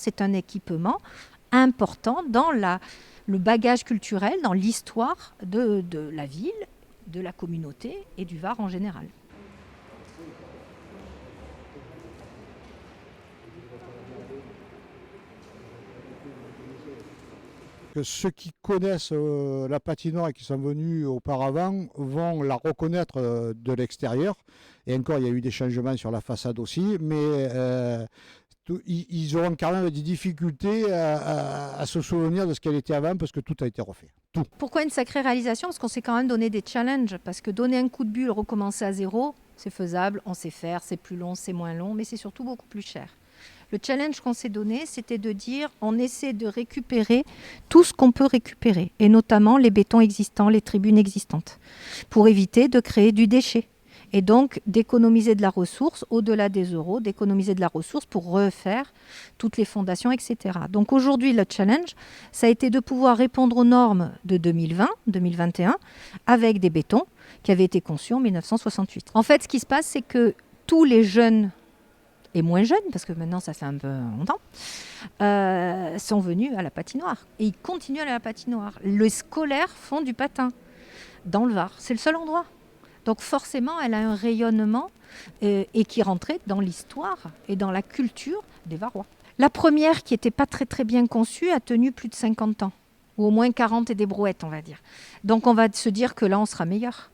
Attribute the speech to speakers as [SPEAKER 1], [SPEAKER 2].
[SPEAKER 1] c'est un équipement important dans le bagage culturel, dans l'histoire de la ville, de la communauté et du Var en général.
[SPEAKER 2] Que ceux qui connaissent la patinoire et qui sont venus auparavant vont la reconnaître de l'extérieur. Et encore, il y a eu des changements sur la façade aussi, mais ils auront quand même des difficultés à se souvenir de ce qu'elle était avant parce que tout a été refait. Tout.
[SPEAKER 1] Pourquoi une sacrée réalisation? Parce qu'on s'est quand même donné des challenges. Parce que donner un coup de bulle, recommencer à zéro, c'est faisable, on sait faire, c'est plus long, c'est moins long, mais c'est surtout beaucoup plus cher. Le challenge qu'on s'est donné, c'était de dire on essaie de récupérer tout ce qu'on peut récupérer, et notamment les bétons existants, les tribunes existantes, pour éviter de créer du déchet. Et donc d'économiser de la ressource, au-delà des euros, d'économiser de la ressource pour refaire toutes les fondations, etc. Donc aujourd'hui, le challenge, ça a été de pouvoir répondre aux normes de 2020, 2021, avec des bétons qui avaient été conçus en 1968. En fait, ce qui se passe, c'est que tous les jeunes et moins jeunes, parce que maintenant ça fait un peu longtemps, sont venus à la patinoire. Et ils continuent à aller à la patinoire. Les scolaires font du patin dans le Var. C'est le seul endroit. Donc forcément, elle a un rayonnement et qui rentrait dans l'histoire et dans la culture des Varois. La première, qui n'était pas très très bien conçue, a tenu plus de 50 ans. Ou au moins 40 et des brouettes, on va dire. Donc on va se dire que là, on sera meilleur.